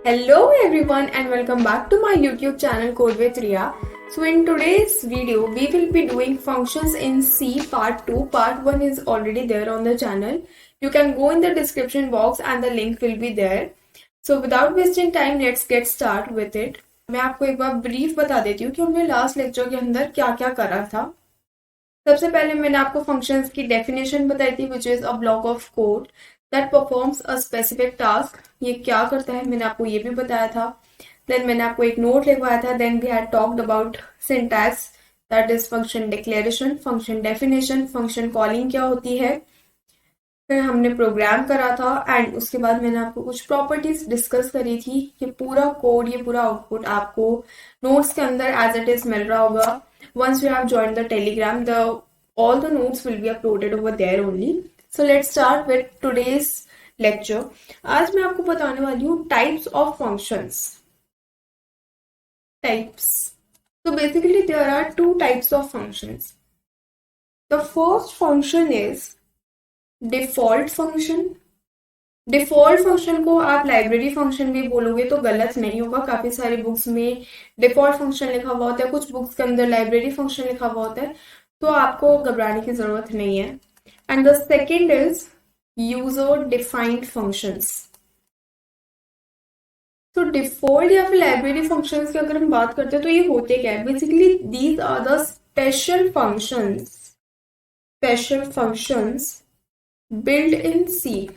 Hello everyone and welcome back to my YouTube channel Code with Riya. So in today's video we will be doing functions in C part 2. Part 1 is already there on the channel. You can go in the description box and the link will be there. So without wasting time let's get start with it. मैं आपको एक बार brief बता देती हूँ कि हमने last lecture के अंदर क्या क्या करा था। सबसे पहले मैंने आपको फंक्शंस की डेफिनेशन बताई थी which is a block of code that performs a specific task. ये क्या करता है मैंने आपको ये भी बताया था। देन मैंने आपको एक नोट लिखवाया था। Then we had talked about syntax that is function declaration, function definition, function calling क्या होती है। फिर हमने प्रोग्राम करा था एंड उसके बाद मैंने आपको कुछ प्रॉपर्टीज डिस्कस करी थी। ये पूरा कोड, ये पूरा आउटपुट आपको नोट्स के अंदर एज इट इज मिल रहा होगा। once you have joined the telegram, all the notes will be uploaded over there only. So let's start with today's lecture. आज मैं आपको बताने वाली हूँ types of functions. Types. So basically there are two types of functions. The first function is default function. Default function को आप library function भी बोलोगे तो गलत नहीं होगा। काफी सारी बुक्स में डिफॉल्ट फंक्शन लिखा हुआ होता है, कुछ बुक्स के अंदर लाइब्रेरी फंक्शन लिखा हुआ होता है, तो आपको घबराने की जरूरत नहीं है। And the second is user defined functions. तो डिफॉल्ट या फिर लाइब्रेरी फंक्शंस की अगर हम बात करते हैं तो ये होते क्या है। Basically these are the special functions build in C.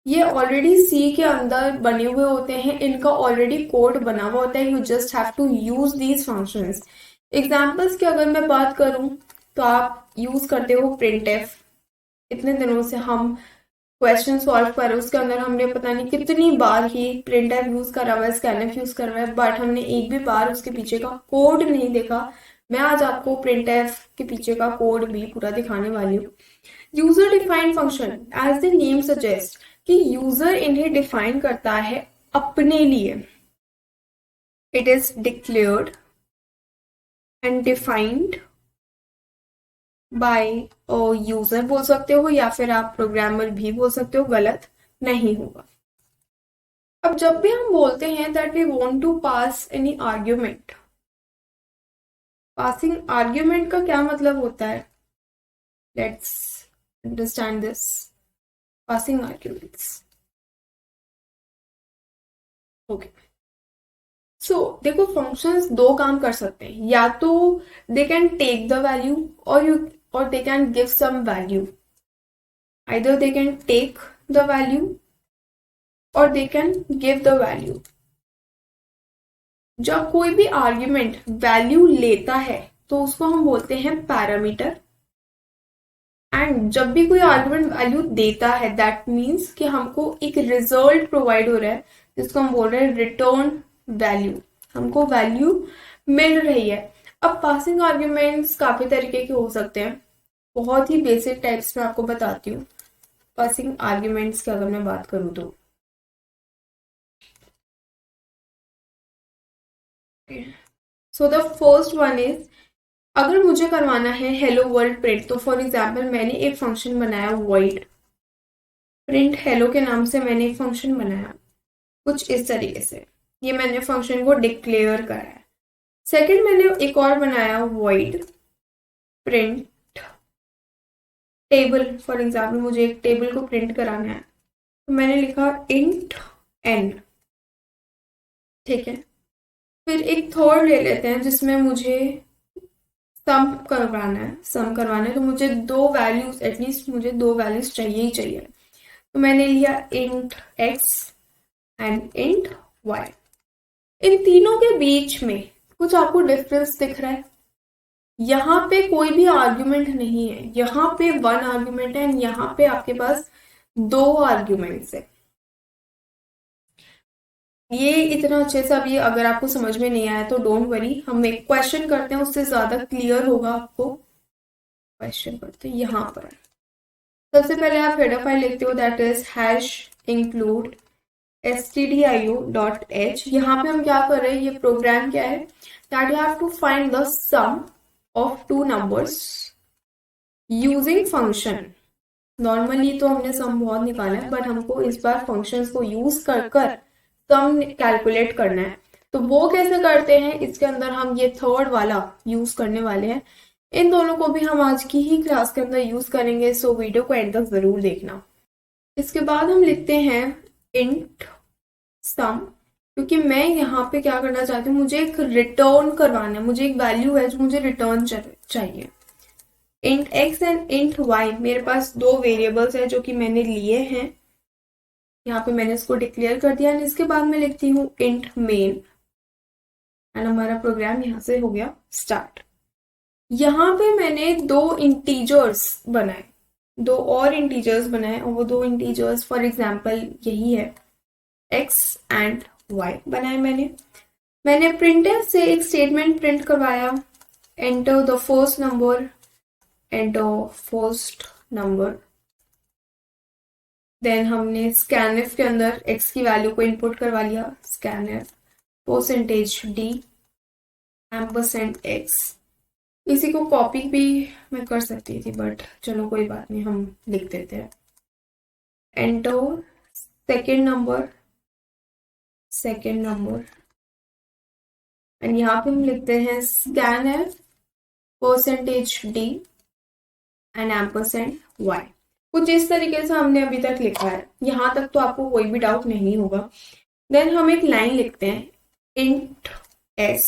ये ऑलरेडी सी के अंदर बने हुए होते हैं, इनका ऑलरेडी कोड बना हुआ होता है। You just have to use these functions. Examples की अगर मैं बात करूं तो आप यूज करते हो प्रिंट एफ। इतने दिनों से हम क्वेश्चन सॉल्व कर रहे हैं, उसके अंदर हमने पता नहीं कितनी बार ही प्रिंट एफ यूज करा हुआ है, स्कैनएफ यूज करा हुआ है, बट हमने एक भी बार उसके पीछे का कोड नहीं देखा। मैं आज आपको प्रिंट एफ के पीछे का कोड भी पूरा दिखाने वाली हूँ। User defined function as the name suggest कि यूजर इन्हें डिफाइन करता है अपने लिए। It is declared and defined by user बोल सकते हो या फिर आप प्रोग्रामर भी बोल सकते हो, गलत नहीं होगा। अब जब भी हम बोलते हैं that we want to pass any argument, passing argument का क्या मतलब होता है, let's understand this. Passing arguments, okay. So देखो फंक्शंस दो काम कर सकते हैं, या तो they can take the value और they can give some value. Either they can take the value और they can give the value. जब कोई भी आर्ग्यूमेंट वैल्यू लेता है तो उसको हम बोलते हैं पैरामीटर। एंड जब भी कोई आर्ग्यूमेंट वैल्यू देता है दैट मीन्स कि हमको एक रिजल्ट प्रोवाइड हो रहा है, जिसको हम बोल रहे हैं रिटर्न वैल्यू। हमको वैल्यू मिल रही है। अब पासिंग आर्ग्यूमेंट्स काफी तरीके के हो सकते हैं। बहुत ही बेसिक टाइप्स में आपको बताती हूँ पासिंग आर्ग्यूमेंट्स की अगर मैं बात करूँ तो। So the first one is, अगर मुझे करवाना है हेलो वर्ल्ड प्रिंट, तो फॉर एग्जाम्पल मैंने एक फंक्शन बनाया वॉइड प्रिंट हेलो के नाम से मैंने एक फंक्शन बनाया कुछ इस तरीके से। ये मैंने फंक्शन को डिक्लेयर करा है। सेकंड मैंने एक और बनाया void print table. For example मुझे एक टेबल को प्रिंट कराना है तो मैंने लिखा इंट एन, ठीक है। फिर एक थर्ड ले लेते हैं जिसमें मुझे सम करवाना है तो मुझे दो वैल्यूज, एटलीस्ट मुझे दो वैल्यूज चाहिए ही चाहिए। तो मैंने लिया int x and int y. इन तीनों के बीच में कुछ आपको डिफरेंस दिख रहा है। यहाँ पे कोई भी आर्ग्यूमेंट नहीं है, यहाँ पे वन आर्ग्यूमेंट है एंड यहाँ पे आपके पास दो आर्ग्यूमेंट्स है। ये इतना अच्छे से अब ये अगर आपको समझ में नहीं आया तो डोंट वरी, हम एक क्वेश्चन करते हैं उससे ज्यादा क्लियर होगा आपको। क्वेश्चन करते हैं यहाँ पर। सबसे पहले आप हेडर फाइल लिखते हो that is hash include stdio.h। यहाँ पे हम क्या कर रहे हैं, ये प्रोग्राम क्या है, that you have to find the sum of two numbers using function. Normally तो हमने सम बहुत निकाला है, बट हमको इस बार फंक्शंस को यूज कर कर सम कैलकुलेट करना है। तो वो कैसे करते हैं, इसके अंदर हम ये थर्ड वाला यूज करने वाले हैं। इन दोनों को भी हम आज की ही क्लास के अंदर यूज करेंगे, सो वीडियो को एंड तक जरूर देखना। इसके बाद हम लिखते हैं इंट सम, क्योंकि मैं यहाँ पे क्या करना चाहती हूँ, मुझे एक रिटर्न करवाना है, मुझे एक वैल्यू है जो मुझे रिटर्न चाहिए। Int x and int y, मेरे पास दो वेरिएबल्स है जो कि मैंने लिए हैं, यहाँ पे मैंने इसको डिक्लेयर कर दिया। एंड इसके बाद मैं लिखती हूँ इंट मेन, एंड हमारा प्रोग्राम यहाँ से हो गया स्टार्ट। यहाँ पे मैंने दो इंटीजर्स बनाए, दो और इंटीजर्स बनाए, और वो दो इंटीजर्स फॉर एग्जाम्पल यही है, x एंड y बनाए मैंने प्रिंटफ से एक स्टेटमेंट प्रिंट करवाया, enter the first number, enter first number. Then हमने स्कैनफ के अंदर x की वैल्यू को इनपुट करवा लिया, scanf percentage d ampersand x। इसी को कॉपी भी मैं कर सकती थी, बट चलो कोई बात नहीं, हम लिख देते हैं। एंटर सेकेंड नंबर एंड यहाँ पे हम लिखते हैं scanf percentage d and ampersand y। कुछ इस तरीके से हमने अभी तक लिखा है, यहाँ तक तो आपको कोई भी डाउट नहीं होगा। देन हम एक लाइन लिखते हैं इंट s।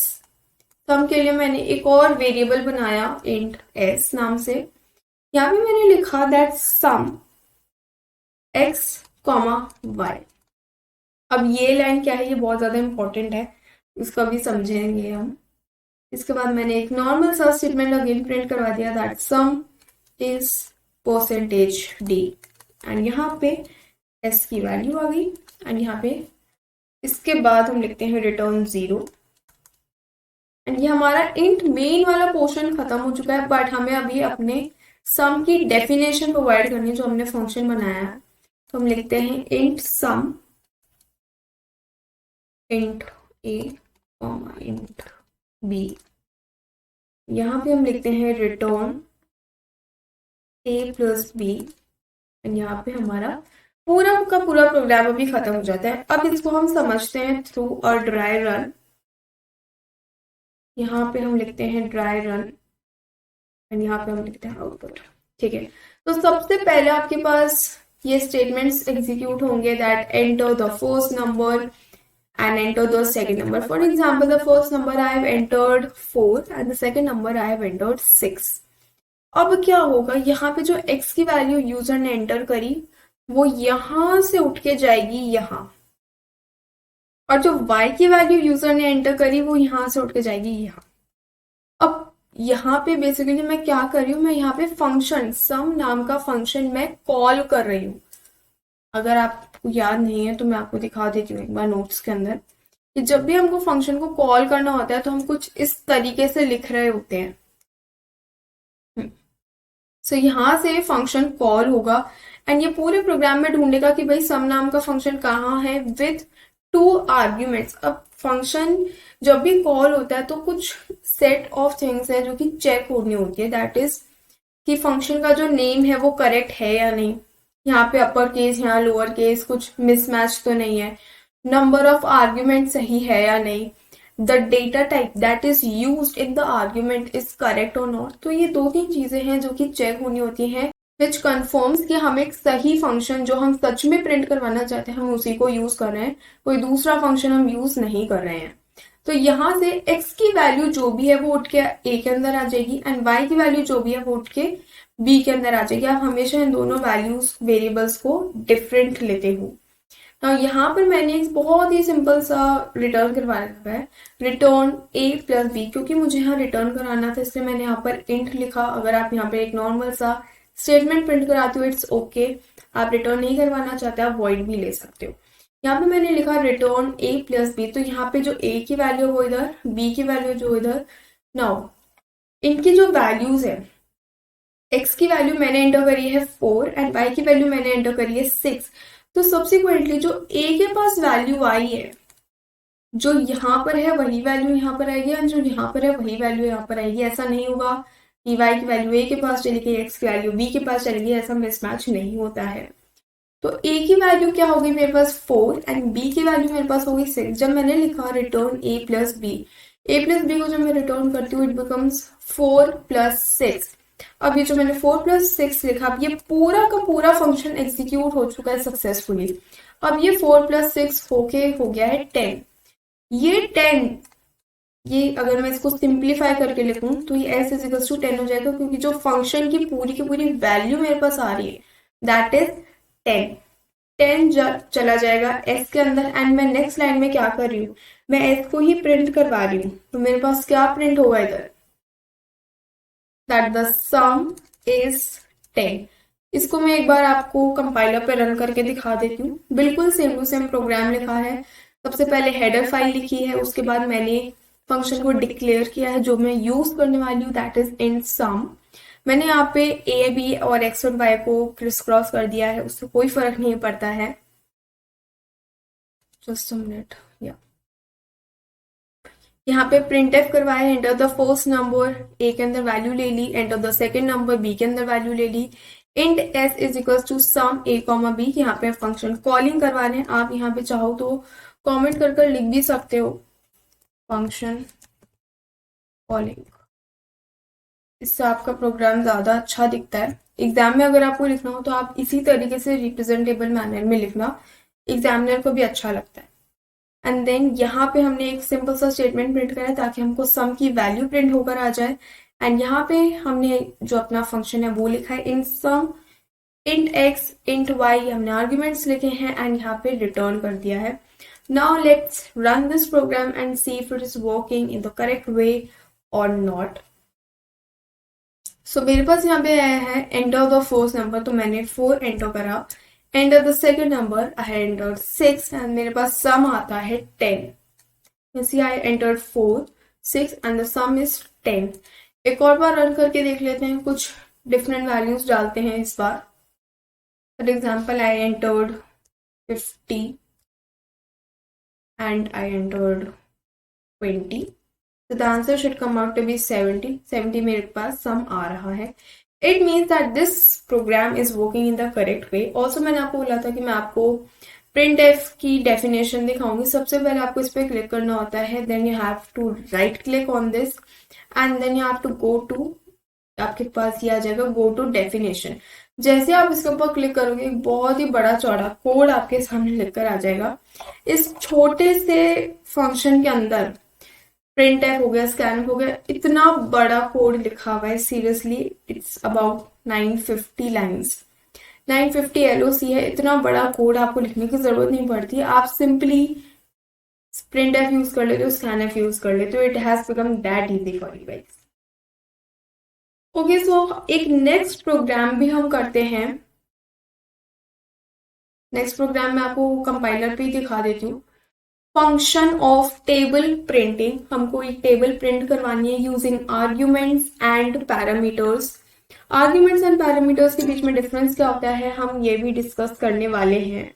सम के लिए मैंने एक और वेरिएबल बनाया इंट s नाम से, यहाँ पे मैंने लिखा दैट सम x, y। अब ये लाइन क्या है, ये बहुत ज्यादा इंपॉर्टेंट है, इसको भी समझेंगे हम। इसके बाद मैंने एक नॉर्मल सा स्टेटमेंट अगेन प्रिंट करवा दिया that some is percentage d, and यहाँ पे s की वैल्यू आ गई। एंड यहाँ पे इसके बाद हम लिखते हैं रिटर्न 0। एंड ये हमारा इंट मेन वाला पोर्शन खत्म हो चुका है, बट हमें अभी अपने सम की डेफिनेशन प्रोवाइड करनी है जो हमने फंक्शन बनाया है। तो हम लिखते हैं int sum int a int b। यहाँ पे हम लिखते हैं return a plus b, and यहाँ पे हमारा पूरा का पूरा प्रोग्राम अभी खत्म हो जाता है। अब इसको हम समझते हैं थ्रू अ ड्राई रन। यहाँ पे हम लिखते हैं ड्राई रन, एंड यहाँ पे हम लिखते हैं आउटपुट। ठीक है, तो सबसे पहले आपके पास ये स्टेटमेंट्स एग्जीक्यूट होंगे that enter the first number and enter the second number. For example, the first number I have entered 4 and the second number I have entered 6. अब क्या होगा, यहाँ पे जो x की वैल्यू यूजर ने एंटर करी वो यहाँ से उठ के जाएगी यहाँ, और जो y की वैल्यू यूजर ने एंटर करी वो यहाँ से उठ के जाएगी यहाँ। अब यहाँ पे बेसिकली मैं क्या कर रही हूँ, मैं यहाँ पे फंक्शन सम नाम का फंक्शन मैं कॉल कर रही हूँ। अगर आपको याद नहीं है तो मैं आपको दिखा देती हूँ एक बार नोट्स के अंदर, कि जब भी हमको फंक्शन को कॉल करना होता है तो हम कुछ इस तरीके से लिख रहे होते हैं। सो यहाँ से फंक्शन कॉल होगा, एंड ये पूरे प्रोग्राम में ढूंढेगा कि भाई सम नाम का फंक्शन कहाँ है विथ 2 आर्ग्यूमेंट्स। अब फंक्शन जब भी कॉल होता है तो कुछ सेट ऑफ थिंग्स है जो कि चेक होनी होती है, दैट इज कि फंक्शन का जो नेम है वो करेक्ट है या नहीं, यहाँ पे अपर केस यहाँ लोअर केस कुछ मिसमैच तो नहीं है, नंबर ऑफ आर्ग्यूमेंट सही है या नहीं, the data type that is used in the argument is correct और नॉट। तो ये 2-3 चीजें हैं जो कि चेक होनी होती हैं, विच कन्फर्म्स कि हम एक सही फंक्शन जो हम सच में प्रिंट करवाना चाहते हैं हम उसी को यूज कर रहे हैं, कोई दूसरा फंक्शन हम यूज नहीं कर रहे हैं। तो यहाँ से x की वैल्यू जो भी है वो उठ के a के अंदर आ जाएगी, एंड y की वैल्यू जो भी है वो उठ के b के अंदर आ जाएगी। आप हमेशा इन दोनों वैल्यूज वेरिएबल्स को डिफरेंट लेते हो। तो यहाँ पर मैंने एक बहुत ही सिंपल सा रिटर्न करवाया है, रिटर्न a प्लस b। क्योंकि मुझे यहाँ रिटर्न कराना था इसलिए मैंने यहाँ पर इंट लिखा। अगर आप यहाँ पे एक नॉर्मल सा स्टेटमेंट प्रिंट कराते हो इट्स ओके, आप रिटर्न नहीं करवाना चाहते आप वॉइड भी ले सकते हो। यहाँ पे मैंने लिखा रिटर्न a प्लस b, तो यहाँ पे जो a की वैल्यू वो इधर, b की वैल्यू जो इधर। नाउ इनकी जो वैल्यूज है, x की वैल्यू मैंने एंटर करी है 4 एंड y की वैल्यू मैंने एंटर करी है 6। तो सब्सिक्वेंटली जो a के पास वैल्यू आई है, जो यहाँ पर है वही वैल्यू यहाँ पर आएगी, और जो यहाँ पर है वही वैल्यू यहाँ पर आएगी। ऐसा नहीं होगा कि y की वैल्यू a के पास चली गई, x की वैल्यू b के पास चली गई, ऐसा मिसमैच नहीं होता है। तो a की वैल्यू क्या होगी मेरे पास 4 एंड b की वैल्यू मेरे पास होगी 6। जब मैंने लिखा रिटर्न a प्लस b को जब मैं रिटर्न करती हूँ इट बिकम्स 4 प्लस 6। अब ये जो मैंने 4 प्लस 6 लिखा, अब ये पूरा का पूरा फंक्शन एग्जीक्यूट हो चुका है सक्सेसफुली। अब ये 4 प्लस 6 होके हो गया है 10। ये 10, ये अगर मैं इसको सिंप्लीफाई करके लिखूं तो ये s इज इक्वल्स टू 10 हो जाएगा, क्योंकि जो फंक्शन की पूरी वैल्यू मेरे पास आ रही है दैट इज 10। 10 चला जाएगा s के अंदर एंड मैं नेक्स्ट लाइन में क्या कर रही हूँ, मैं s को ही प्रिंट करवा रही हूँ। तो मेरे पास क्या प्रिंट होगा इधर, दैट द सम इज 10। इसको मैं एक बार आपको कंपाइलर पे रन करके दिखा देती हूँ। बिल्कुल सेम टू सेम प्रोग्राम लिखा है। सबसे पहले हेडर फाइल लिखी है, उसके बाद मैंने फंक्शन को डिक्लेयर किया है जो मैं यूज करने वाली हूँ दैट इज इन सम। मैंने यहाँ पे a b और x और y को क्रिस क्रॉस कर दिया है, उससे कोई फर्क नहीं पड़ता है। जस्ट अ मिनट, या यहाँ पे प्रिंट एफ करवाया, enter the first number, a के अंदर वैल्यू ले ली, enter the second number, b के अंदर वैल्यू ले ली, int s is equal to sum a comma b। यहाँ पे फंक्शन कॉलिंग करवाने, आप यहाँ पे चाहो तो कमेंट कर लिख भी सकते हो फंक्शन कॉलिंग, इससे आपका प्रोग्राम ज्यादा अच्छा दिखता है। एग्जाम में अगर आपको लिखना हो तो आप इसी तरीके से रिप्रेजेंटेबल मैनर में लिखना, एग्जामिनर को भी अच्छा लगता है। एंड देन यहाँ पे हमने एक सिंपल सा स्टेटमेंट प्रिंट करा है ताकि हमको सम की वैल्यू प्रिंट होकर आ जाए। एंड यहाँ पे हमने जो अपना फंक्शन है वो लिखा है in sum, int x int y, हमने आर्ग्यूमेंट्स लिखे हैं एंड यहाँ पे रिटर्न कर दिया है। Now let's run this program and see if it is working in the correct way और नॉट। सो मेरे पास यहाँ पे आया है एंटर द फर्स्ट नंबर, तो मैंने 4 एंटर करा। Enter the second number, I have entered 6 and मेरे पास सम आता है 10। You see I entered 4, 6 and the sum is 10। एक और बार रन करके देख लेते हैं, कुछ डिफरेंट वैल्यूज डालते हैं इस बार। For example I entered 50 and I entered 20, so the answer should come out to be 70। 70 मेरे पास सम आ रहा है। It means that this program is working in the correct way। Also मैंने आपको बोला था कि मैं आपको प्रिंट एफ की डेफिनेशन दिखाऊंगी। सबसे पहले आपको इस पर क्लिक करना होता है, then you have to right click on this and then you have to go to, आपके पास ये आ जाएगा गो टू डेफिनेशन। जैसे आप इसके ऊपर क्लिक करोगे एक बहुत ही बड़ा चौड़ा कोड आपके सामने लिखकर आ जाएगा। इस छोटे से फंक्शन के अंदर प्रिंट एफ हो गया, स्कैन हो गया, इतना बड़ा कोड लिखा हुआ है। Seriously it's about 950 lines, 950 LOC है। इतना बड़ा कोड आपको लिखने की जरूरत नहीं पड़ती, आप सिंपली प्रिंट एफ यूज कर लेते हो, स्कैन एफ यूज कर लेते हो। It has become that easy for you guys. Okay, so एक नेक्स्ट प्रोग्राम भी हम करते हैं। नेक्स्ट प्रोग्राम मैं आपको कंपाइलर पे ही दिखा देती हूँ। फंक्शन ऑफ टेबल प्रिंटिंग, हमको एक टेबल प्रिंट करवानी है using arguments and parameters. Arguments and parameters के बीच में डिफरेंस क्या होता है हम ये भी डिस्कस करने वाले हैं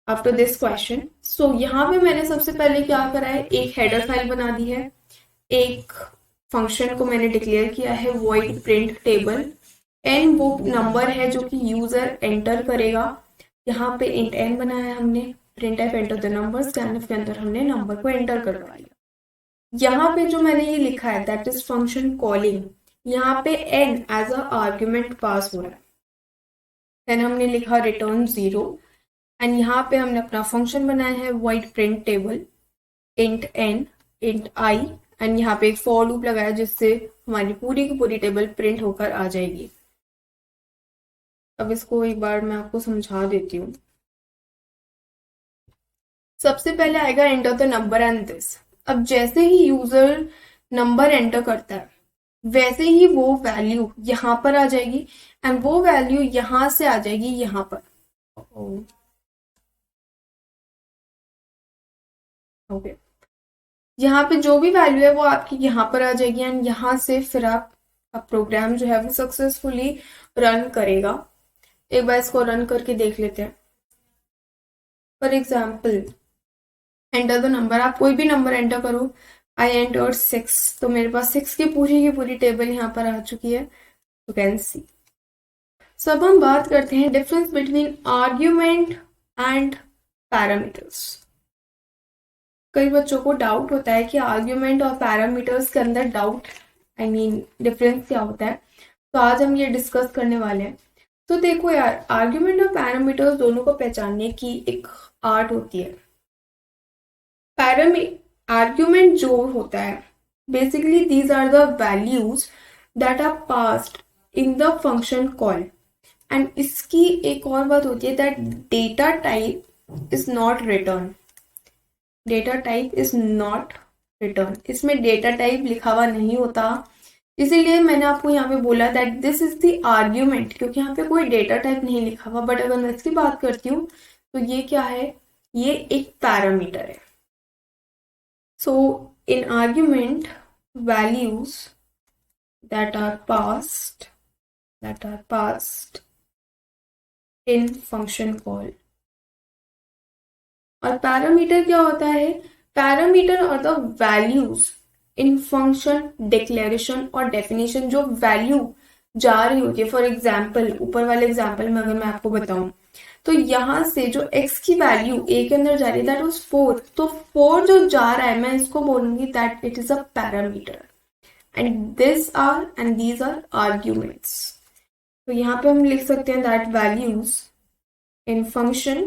आफ्टर दिस क्वेश्चन। सो यहाँ पे मैंने सबसे पहले क्या करा है, एक हेडर फाइल बना दी है, एक फंक्शन को मैंने डिक्लेयर किया है वॉइड प्रिंट टेबल, एन वो नंबर है जो कि यूजर एंटर करेगा। यहाँ पे इंट एन बनाया है हमने, print F enter the number, scan F के अंदर हमने नंबर को एंटर करवा लिया। यहाँ पे जो मैंने ये लिखा है दैट इज फंक्शन कॉलिंग, यहाँ पे n as a argument pass हो रहा है। देन हमने लिखा रिटर्न 0 एंड यहाँ पे हमने अपना फंक्शन बनाया है void print table, int n int i and यहाँ पे एक फॉर लूप लगाया जिससे हमारी पूरी की पूरी टेबल प्रिंट होकर आ जाएगी। अब इसको एक बार मैं आपको समझा देती हूँ। सबसे पहले आएगा enter the number and this. अब जैसे ही यूजर नंबर एंटर करता है वैसे ही वो वैल्यू यहाँ पर आ जाएगी एंड वो वैल्यू यहाँ से आ जाएगी यहाँ पर। ओके, यहाँ पे जो भी वैल्यू है वो आपकी यहाँ पर आ जाएगी एंड यहाँ से फिर आप प्रोग्राम जो है वो सक्सेसफुली रन करेगा। एक बार इसको रन करके देख लेते हैं। For example enter the number, आप कोई भी नंबर एंटर करो, आई एंटर्ड 6, तो मेरे पास 6 की पूरी टेबल यहाँ पर आ चुकी है, यू कैन सी। सो अब हम बात करते हैं difference between argument and parameters. कई बच्चों को डाउट होता है कि आर्ग्यूमेंट और पैरामीटर्स के अंदर डिफरेंस क्या होता है, तो आज हम ये डिस्कस करने वाले हैं। तो देखो यार, आर्ग्यूमेंट और पैरामीटर्स दोनों को पहचानने की एक आर्ट होती है। आर्ग्यूमेंट जो होता है, basically these are the values that are passed in the function call. And इसकी एक और बात होती है that data type is not return. Data type is not return, इसमें डेटा टाइप लिखा हुआ नहीं होता, इसीलिए मैंने आपको यहाँ पे बोला that this is the argument, क्योंकि यहाँ पे कोई डेटा टाइप नहीं लिखा हुआ। बट अगर मैं इसकी बात करती हूँ तो ये क्या है, ये एक पैरामीटर है। So in argument, values that are passed in function call। और पैरामीटर क्या होता है, पैरामीटर और the values in function declaration और डेफिनेशन, जो वैल्यू जा रही होती है। फॉर एग्जाम्पल, ऊपर वाले एग्जाम्पल में अगर मैं आपको बताऊं तो यहां से जो x की वैल्यू a के अंदर जा रही है दैट वाज 4, तो 4 जो जा रहा है मैं इसको बोलूंगी that it is a parameter and these are arguments। तो यहाँ पे हम लिख सकते हैं that values in function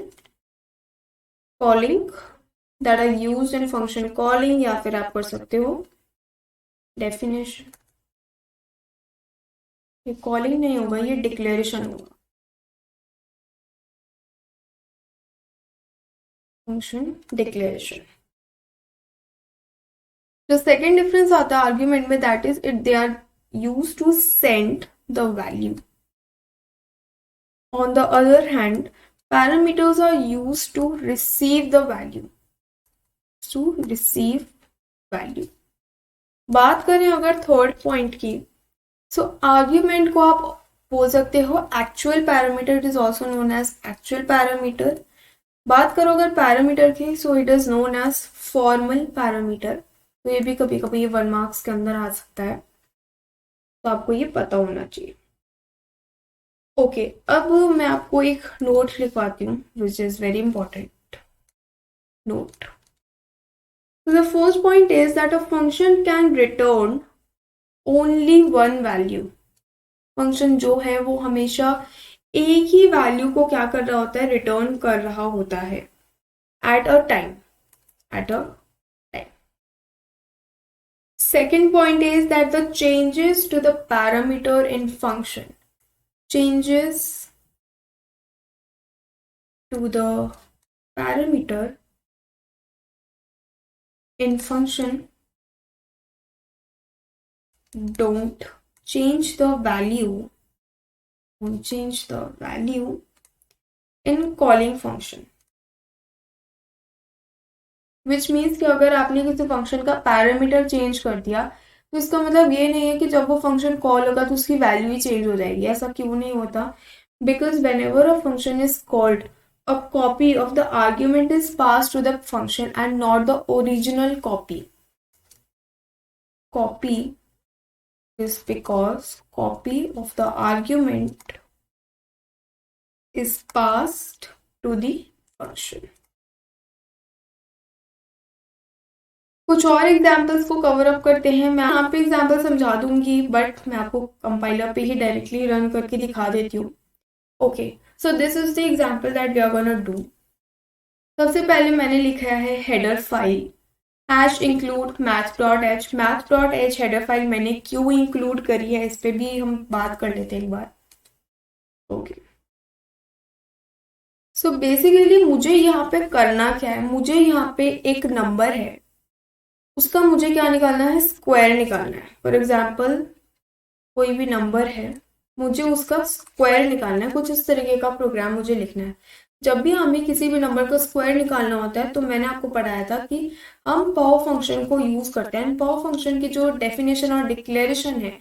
calling that are used in function calling, या फिर आप कर सकते हो definition। ये calling नहीं होगा, ये declaration होगा, function declaration। जो सेकेंड डिफरेंस आता है आर्ग्यूमेंट में, that is it they are use to send the value. On the other hand, parameters are use to receive the value, बात करें अगर थर्ड पॉइंट की, सो आर्ग्यूमेंट को आप बोल सकते हो actual parameter, it is also known as actual parameter. बात करो अगर पैरामीटर की, so it is known as formal parameter. तो ये भी कभी कभी ये 1 मार्क्स के अंदर आ सकता है, तो आपको ये पता होना चाहिए। ओके, अब मैं आपको एक नोट लिखवाती हूँ which is very important note. The first point is that a function can return only one value. Function जो है वो हमेशा एक ही वैल्यू को क्या कर रहा होता है, रिटर्न कर रहा होता है at a time. Second point is that the changes to the parameter in function, changes to the parameter in function don't change the value in calling function। Which means कि अगर आपने किसी फंक्शन का parameter change कर दिया तो इसका मतलब ये नहीं है कि जब वो फंक्शन कॉल होगा तो उसकी वैल्यू ही चेंज हो जाएगी। ऐसा क्यों नहीं होता, because whenever a function is called, a copy of the argument is pass to the function and not the original copy. Copy is because copy of the argument is passed to the function। कुछ और examples को cover up करते हैं। मैं यहाँ पे example समझा दूंगी बट मैं आपको कंपाइलर पे ही डायरेक्टली रन करके दिखा देती हूँ। Okay, so this is the example that we are gonna do. सबसे पहले मैंने लिखा है header file hash include math.h। math.h header file मैंने क्यों इंक्लूड करी है, इस पे भी हम बात कर लेते हैं एक बार। ओके, सो बेसिकली मुझे यहाँ पे करना क्या है, मुझे यहाँ पे एक नंबर है, उसका मुझे क्या निकालना है, स्क्वायर निकालना है। फॉर एग्जाम्पल कोई भी नंबर है, मुझे उसका स्क्वायर निकालना है। कुछ इस तरीके का प्रोग्राम मुझे लिखना है। जब भी हमें किसी भी नंबर का स्क्वायर निकालना होता है तो मैंने आपको पढ़ाया था कि हम पाव फंक्शन को यूज करते हैं। पाव फंक्शन की जो डेफिनेशन और डिक्लेरेशन है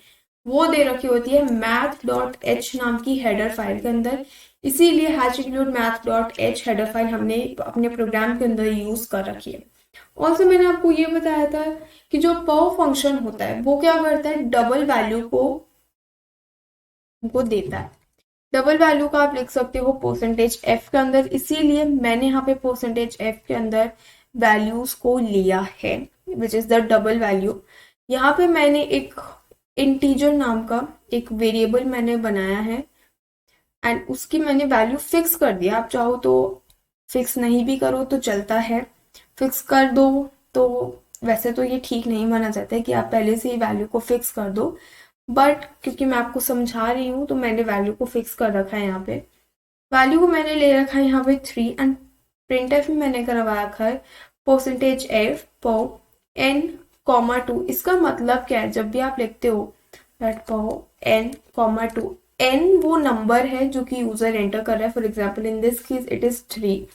वो दे रखी होती है math.h नाम की हेडर फाइल के अंदर, इसीलिए hash include math.h header file हमने अपने प्रोग्राम के अंदर यूज कर रखी है। ऑल्सो मैंने आपको ये बताया था कि जो पर फंक्शन होता है वो क्या करता है, डबल वैल्यू को देता है। डबल वैल्यू का आप लिख सकते हो परसेंटेज एफ के अंदर, इसीलिए मैंने यहाँ पे परसेंटेज एफ के अंदर वैल्यूज को लिया है, which is the double value. यहाँ पे मैंने एक इंटीजर नाम का एक वेरिएबल मैंने बनाया है एंड उसकी मैंने वैल्यू फिक्स कर दिया। आप चाहो तो फिक्स नहीं भी करो तो चलता है, फिक्स कर दो तो वैसे तो ये ठीक नहीं माना जाता है कि आप पहले से ही वैल्यू को फिक्स कर दो, बट क्योंकि मैं आपको समझा रही हूँ तो मैंने वैल्यू को फिक्स कर रखा है। यहाँ पे वैल्यू को मैंने ले रखा है यहाँ पे 3 एंड प्रिंट एफ में मैंने करवा रखा है परसेंटेज एफ पर एन कॉमा 2। इसका मतलब क्या है, जब भी आप लिखते हो दैट पर एन कॉमा 2, एन वो नंबर है जो कि यूजर एंटर कर रहा है। For example in this case it is 3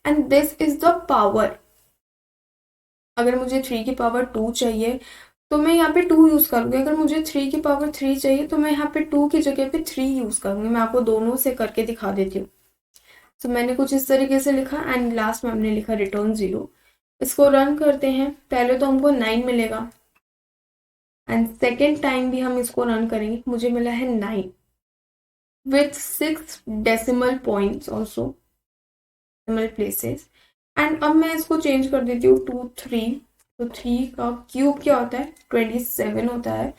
and this is the power. अगर मुझे 3 की पावर 2 चाहिए तो मैं यहाँ पे 2 यूज करूंगी, अगर मुझे 3 की पावर 3 चाहिए तो मैं यहाँ पे 2 की जगह पे 3 यूज करूंगी। मैं आपको दोनों से करके दिखा देती हूँ। तो मैंने कुछ इस तरीके से लिखा एंड लास्ट में हमने लिखा रिटर्न 0। इसको रन करते हैं, पहले तो हमको 9 मिलेगा एंड सेकेंड टाइम भी हम इसको रन करेंगे, मुझे मिला है 9 with 6 decimal points also decimal places. And अब मैं इसको चेंज कर देती हूँ 2 3। तो 3 का क्यूब क्या होता है, 27 होता है।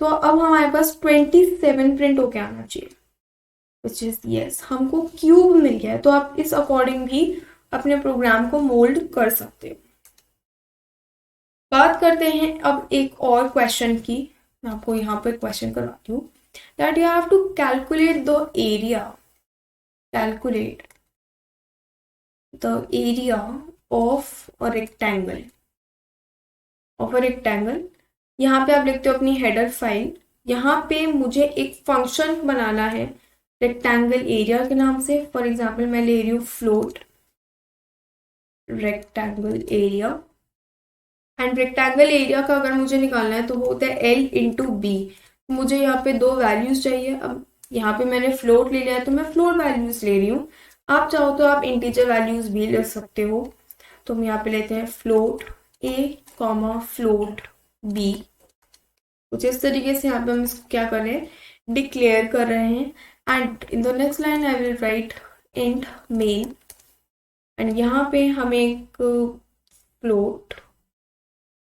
तो अब हमारे पास 27 प्रिंट होके आना चाहिए, विच इज यस, हमको क्यूब मिल गया है। तो आप इस अकॉर्डिंग भी अपने प्रोग्राम को मोल्ड कर सकते हो। बात करते हैं अब एक और क्वेश्चन की। मैं आपको यहाँ पे क्वेश्चन करवाती हूँ that you have to calculate the area, calculate the area of a rectangle, of a rectangle. यहाँ पे आप लिखते हो अपनी हेडर फाइल, यहाँ पे मुझे एक फंक्शन बनाना है रेक्टेंगल एरिया के नाम से। फॉर एग्जाम्पल मैं ले रही हूँ float rectangle area and rectangle area का अगर मुझे निकालना है तो वो होता है एल इंटू बी। मुझे यहाँ पे दो वैल्यूज चाहिए। अब यहाँ पे मैंने फ्लोट ले लिया है तो मैं फ्लोट वैल्यूज ले रही हूँ, आप चाहो तो आप इंटीजर वैल्यूज भी ले सकते हो। तो हम यहाँ पे लेते हैं float a comma float B. कुछ इस तरीके से यहाँ पे हम इसको क्या कर रहे हैं, डिक्लेयर कर रहे हैं। And in the next line I will write int main and यहाँ पे हम एक फ्लोट,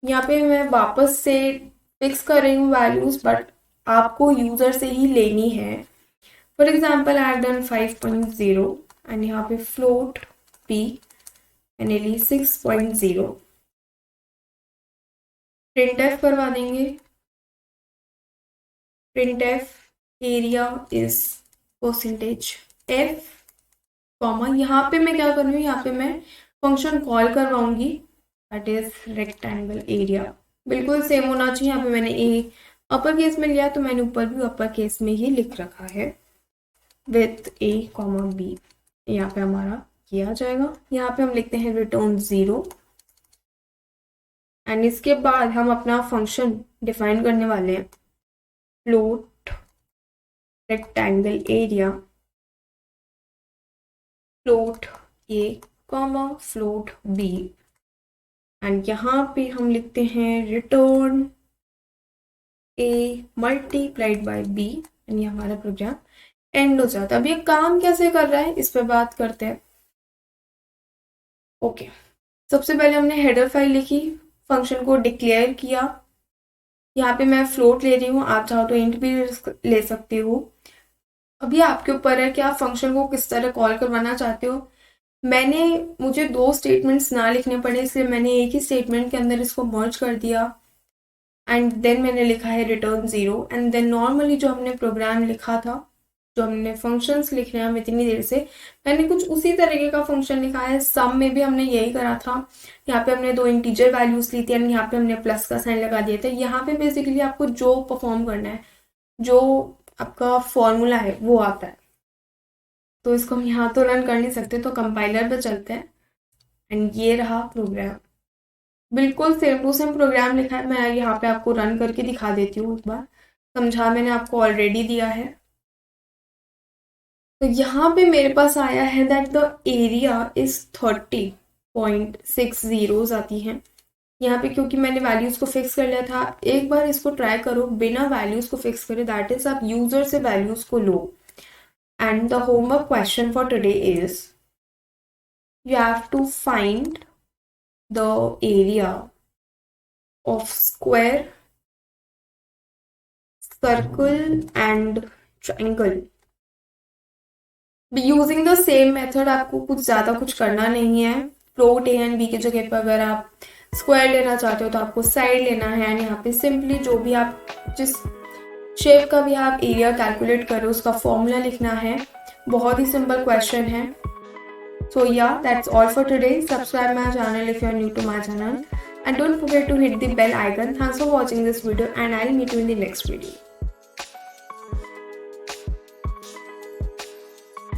यहाँ पे मैं वापस से फिक्स कर रही हूँ वैल्यूज, बट आपको यूजर से ही लेनी है। For example I have done 5.0 and यहाँ पे फ्लोट बी मैंने ली 6.0। प्रिंट एफ करवा देंगे, print f area is percentage f comma, यहाँ पे मैं क्या करूँगी, यहाँ पे मैं फंक्शन कॉल करवाऊंगी दैट इज रेक्टेंगल एरिया। बिल्कुल सेम होना चाहिए। यहाँ पे मैंने ए अपर केस में लिया तो मैंने ऊपर भी अपर केस में ही लिख रखा है विथ ए कॉमा बी। यहाँ पे हमारा किया जाएगा। यहाँ पे हम लिखते हैं रिटर्न 0 एंड इसके बाद हम अपना फंक्शन डिफाइन करने वाले हैं float rectangle area float a comma float b and यहाँ पे हम लिखते हैं return a multiplied by b and ये हमारा प्रोग्राम एंड हो जाता है। अब ये काम कैसे कर रहा है इस पर बात करते हैं। ओके, सबसे पहले हमने हेडर फाइल लिखी, फंक्शन को डिक्लेयर किया। यहाँ पे मैं फ्लोट ले रही हूँ, आप चाहो तो इंट भी ले सकते हो। अभी आपके ऊपर है कि आप फंक्शन को किस तरह कॉल करवाना चाहते हो। मुझे दो स्टेटमेंट्स ना लिखने पड़े इसलिए मैंने एक ही स्टेटमेंट के अंदर इसको मर्ज कर दिया एंड देन मैंने लिखा है रिटर्न 0 एंड देन नॉर्मली जो हमने प्रोग्राम लिखा था, जो हमने फंक्शंस लिख रहे हैं हम इतनी देर से, मैंने कुछ उसी तरीके का फंक्शन लिखा है। सम में भी हमने यही करा था, यहाँ पे हमने दो इंटीजर वैल्यूज ली थी एंड यहाँ पे हमने प्लस का साइन लगा दिया था। यहाँ पे बेसिकली आपको जो परफॉर्म करना है, जो आपका फॉर्मूला है वो आता है। तो इसको हम यहाँ तो रन कर नहीं सकते, तो कंपाइलर पे चलते हैं एंड ये रहा प्रोग्राम। बिल्कुल सेम टू सेम प्रोग्राम लिखा है। मैं यहाँ पे आपको रन करके दिखा देती हूँ, एक बार समझा मैंने आपको ऑलरेडी दिया है। तो यहाँ पे मेरे पास आया है that the area is 30 0.6 zeros आती हैं यहाँ पे, क्योंकि मैंने वैल्यूज को फिक्स कर लिया था। एक बार इसको ट्राई करो बिना वैल्यूज को फिक्स करे, दैट इज आप यूजर से वैल्यूज को लो। And the homework question for today is you have to find the area of square, circle and triangle. Using the same method, आपको कुछ ज़्यादा कुछ करना नहीं है। फ्लोट ए एंड बी की जगह पर अगर आप स्क्वायर लेना चाहते हो तो आपको साइड लेना है, एंड यहाँ पे सिंपली जो भी आप जिस शेप का भी आप एरिया कैलकुलेट करो उसका फॉर्मूला लिखना है। बहुत ही सिंपल क्वेश्चन है। So yeah, that's all for today. Subscribe my channel if you are new to my channel, and don't forget to hit the bell icon. Thanks for watching this video, and I'll meet you in the next video.